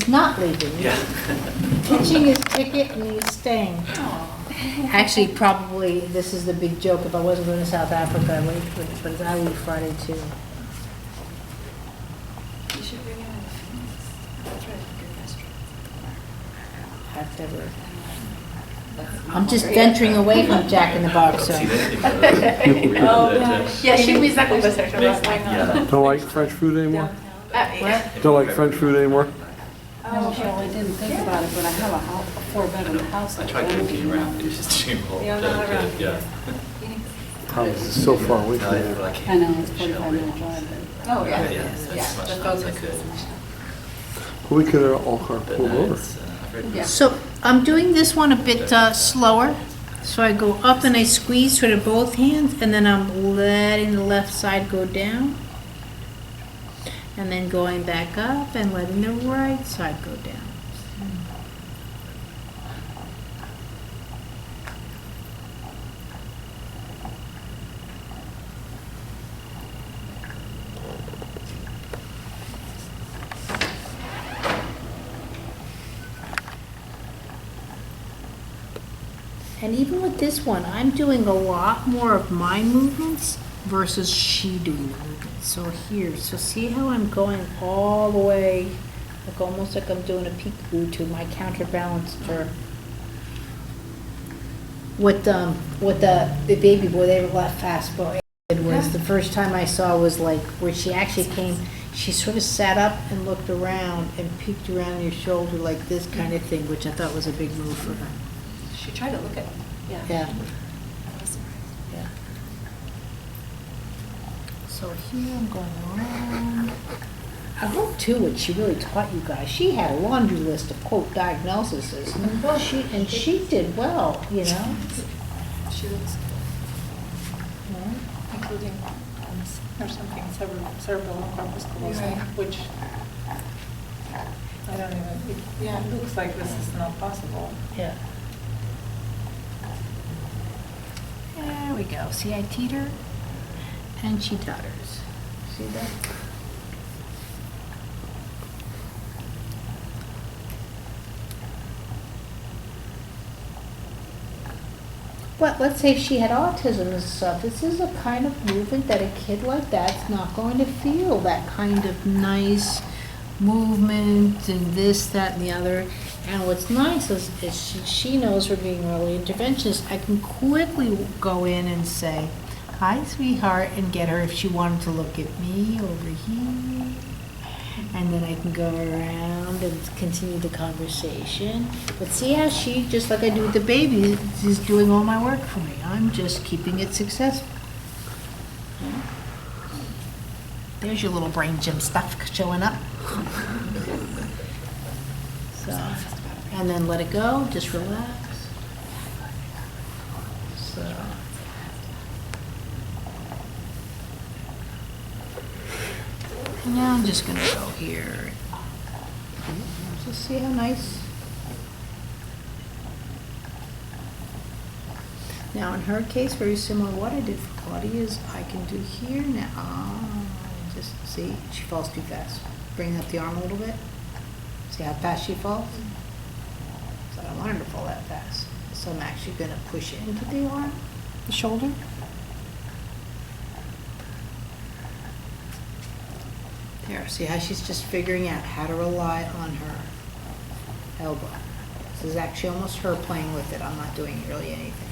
not leaving. Yeah. Pitching his ticket and he's staying. Actually, probably, this is the big joke, if I wasn't going to South Africa, I would, but I leave Friday too. You should bring him in the Phoenix. That's right, good restaurant. I've never, I'm just venturing away from Jack in the Box, so. Oh, Yeah, she was that conversation last night. Yeah. Don't like French food anymore? Yeah. Don't like French food anymore? No, Cheryl, I didn't think about it, but I have a four-bedroom house. I tried cooking around, it's just too cold. Yeah, not around Yeah. Probably so far away from No, there. I I can't. know, it's 45-minute drive. Oh, yeah. Yeah, as much as I could. We could have all car But pulled no, over. it's, I've read Yeah. So I'm doing this one a bit slower. So I go up and I squeeze sort of both hands, and then I'm letting the left side go down. And then going back up and letting the right side go down. And even with this one, I'm doing a lot more of my movements versus she doing the movements. So here, so see how I'm going all the way, like almost like I'm doing a peekaboo to my counterbalance turn. What the baby boy, they were left fast boy was the first time I saw was like where she actually came, she sort of sat up and looked around and peeked around your shoulder like this kind of thing, which I thought was a big move for her. She tried to look at him. Yeah. Yeah. I was surprised. Yeah. So here I'm going around. I hope too what she really taught you guys. She had a laundry list of quote diagnoses, and she did well, you know. She looks good, including or something cerebral corpus callosum, which I don't even. It looks like this is not possible. Yeah. There we go. See, I teeter and she totters. See that? But let's say if she had autism and stuff, this is a kind of movement that a kid like that's not going to feel, that kind of nice movement and this, that, and the other. And what's nice is she knows we're being early interventionist. I can quickly go in and say, hi, sweetheart, and get her if she wanted to look at me over here. And then I can go around and continue the conversation. But see how she, just like I do with the baby, is doing all my work for me. I'm just keeping it successful. Yeah. There's your little brain gym stuff showing up. So, and then let it go, just relax. So. And now I'm just gonna go here. Just see how nice. Now in her case, very similar to what I did for Claudia is I can do here now. Just see, she falls too fast. Bring up the arm a little bit. See how fast she falls? So I don't want her to fall that fast. So I'm actually gonna push into the arm, the shoulder. There, see how she's just figuring out how to rely on her elbow. This is actually almost her playing with it. I'm not doing really anything.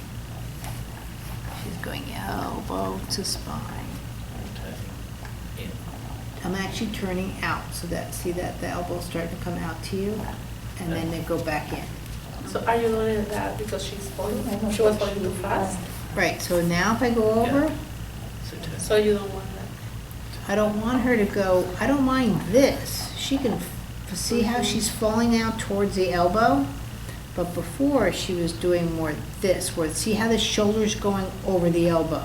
She's going elbow to spine. I'm actually turning out so that, see that the elbow's starting to come out to you, and then they go back in. So are you doing that because she's falling? She was falling too fast? Right, so now if I go over, So you don't want that? I don't want her to go, I don't mind this. She can see how she's falling out towards the elbow, but before she was doing more this, where see how the shoulder's going over the elbow.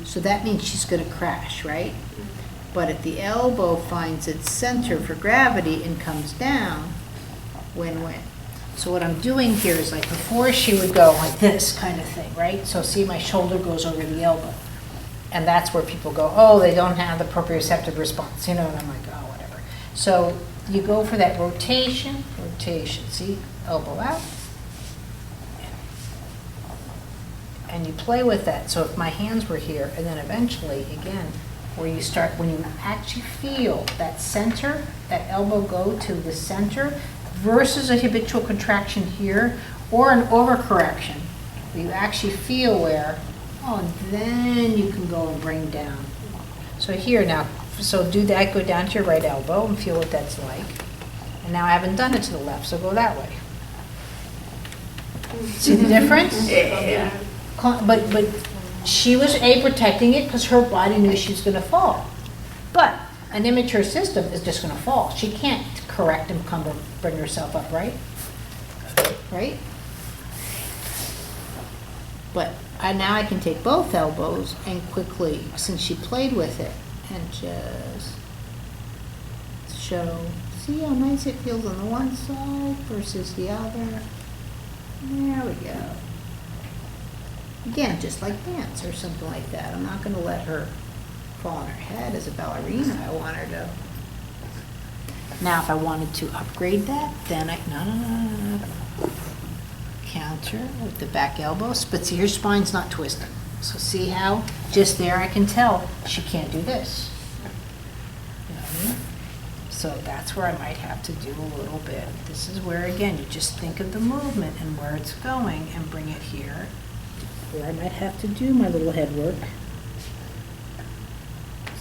So that means she's gonna crash, right? But if the elbow finds its center for gravity and comes down, win-win. So what I'm doing here is like before she would go like this kind of thing, right? So see my shoulder goes over the elbow. And that's where people go, oh, they don't have the proprioceptive response, you know, and I'm like, oh, whatever. So you go for that rotation, see, elbow out. And you play with that. So if my hands were here, and then eventually, again, where you start, when you actually feel that center, that elbow go to the center, versus a habitual contraction here, or an overcorrection, where you actually feel where, oh, then you can go and bring down. So here now, so do that, go down to your right elbow and feel what that's like. And now I haven't done it to the left, so go that way. See the difference? Yeah. But she was protecting it because her body knew she was going to fall. But an immature system is just going to fall. She can't correct and come to bring herself up, right? Right? But now I can take both elbows and quickly, since she played with it, and just show, see how nice it feels on the one side versus the other. There we go. Again, just like dance or something like that. I'm not going to let her fall on her head as a ballerina. I want her to. Now, if I wanted to upgrade that, then no. Counter with the back elbows. But see, her spine's not twisted. So see how just there I can tell she can't do this. You know what I mean? So that's where I might have to do a little bit. This is where, again, you just think of the movement and where it's going and bring it here. Where I might have to do my little head work.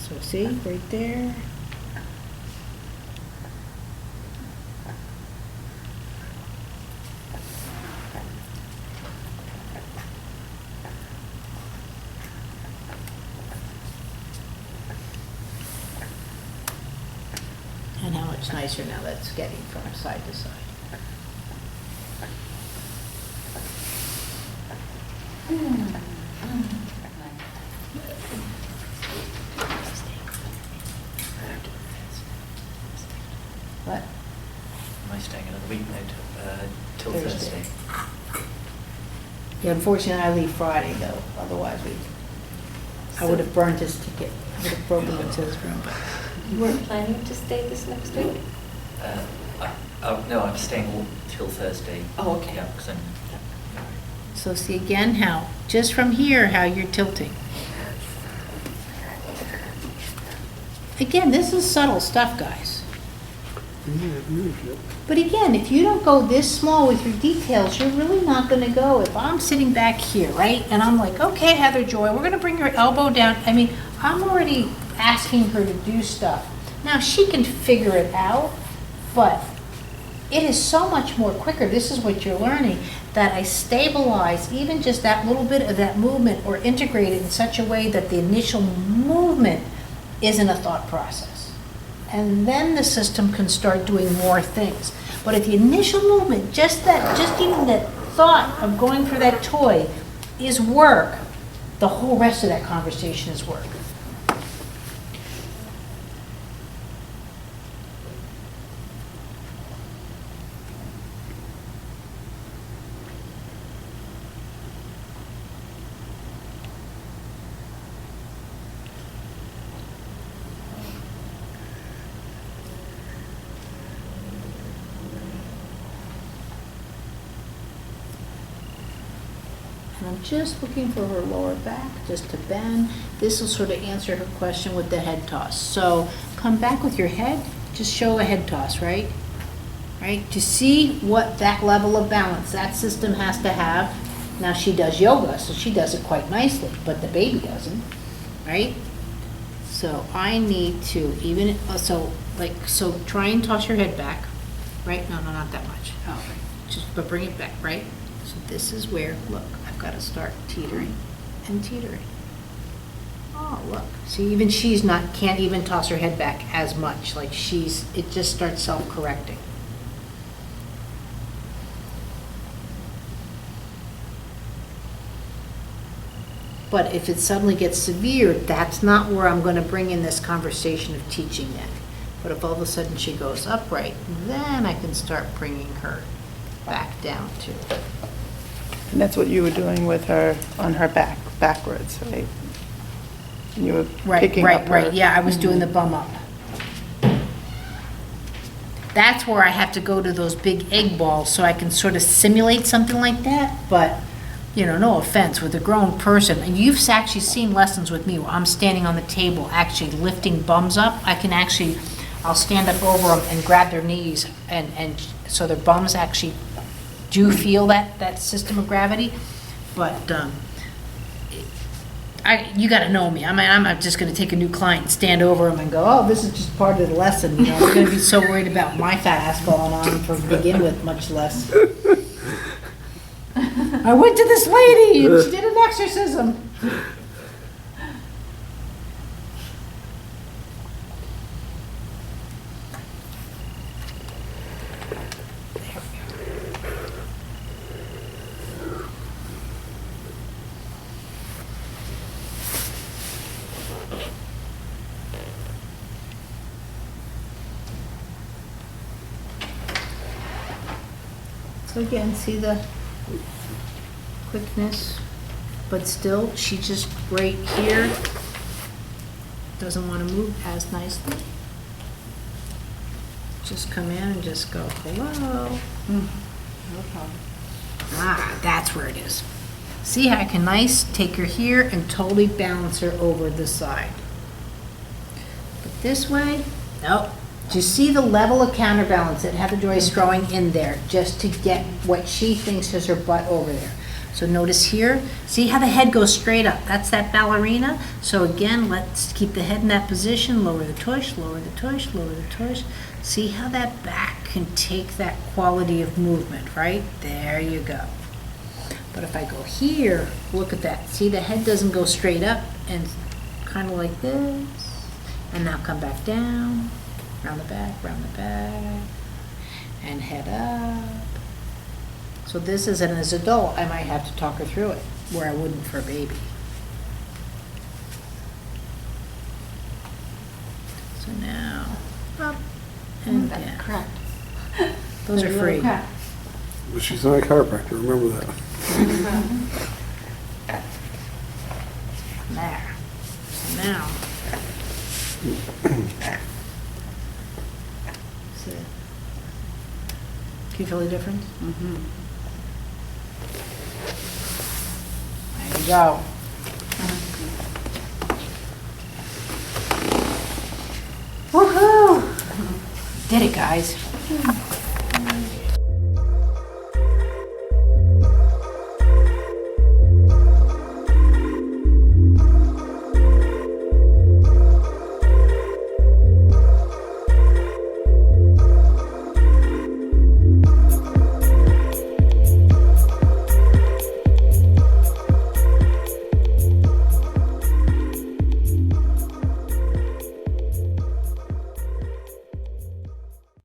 So see, right there. And how much nicer now that's getting from side to side. What? Am I staying another week now till Thursday. Thursday? Yeah, unfortunately, I leave Friday though. Otherwise, I would have burned his ticket. I would have broken into his room. You weren't planning to stay this next week? No, I'm staying all till Thursday. Oh, okay. Yeah, because I'm. So see again how, just from here, how you're tilting. Again, this is subtle stuff, guys. But again, if you don't go this small with your details, you're really not going to go. If I'm sitting back here, right, and I'm like, okay, Heather Joy, we're going to bring your elbow down. I mean, I'm already asking her to do stuff. Now, she can figure it out, but it is so much more quicker. This is what you're learning, that I stabilize even just that little bit of that movement or integrate it in such a way that the initial movement isn't a thought process. And then the system can start doing more things. But at the initial movement, just even that thought of going for that toy is work. The whole rest of that conversation is work. And I'm just looking for her lower back, just to bend. This will sort of answer her question with the head toss. So come back with your head, just show a head toss, right? Right? To see what that level of balance that system has to have. Now she does yoga, so she does it quite nicely, but the baby doesn't, right? So I need to even, so try and toss your head back, right? No, not that much. Oh, right. But bring it back, right? So this is where, look, I've got to start teetering and teetering. Oh, look. See, even she's can't even toss her head back as much. Like it just starts self-correcting. But if it suddenly gets severe, that's not where I'm going to bring in this conversation of teaching that. But if all of a sudden she goes upright, then I can start bringing her back down too. And that's what you were doing with her on her backwards, right? And you were picking up her. Right. Yeah, I was doing the bum up. that's where I have to go to those big egg balls so I can sort of simulate something like that, but, you know, no offense, with a grown person, and you've actually seen lessons with me where I'm standing on the table actually lifting bums up. I'll stand up over them and grab their knees, and so their bums actually do feel that system of gravity. But you got to know me. I mean, I'm not just going to take a new client and stand over them and go, oh, this is just part of the lesson. You know, I'm going to be so worried about my fat ass going on to begin with, much less. I went to this lady and she did an exorcism. So again, see the quickness, but still, she just right here doesn't want to move as nicely. Just come in and just go, hello. No problem. Ah, that's where it is. See how I can take her here and totally balance her over the side. But this way, nope. Do you see the level of counterbalance that Heather Joy's throwing in there just to get what she thinks is her butt over there? So notice here, see how the head goes straight up. That's that ballerina. So again, let's keep the head in that position. Lower the tush, lower the tush, lower the tush. See how that back can take that quality of movement, right? There you go. But if I go here, look at that. See, the head doesn't go straight up and kind of like this. And now come back down. Round the back, and head up. So this is as an adult, I might have to talk her through it, where I wouldn't for a baby. So now, up and That's down. correct. Those are free. But she's not a chiropractor, remember that. There. So now. See. Can you feel the difference? Mm-hmm. There you go. Woohoo! Did it, guys.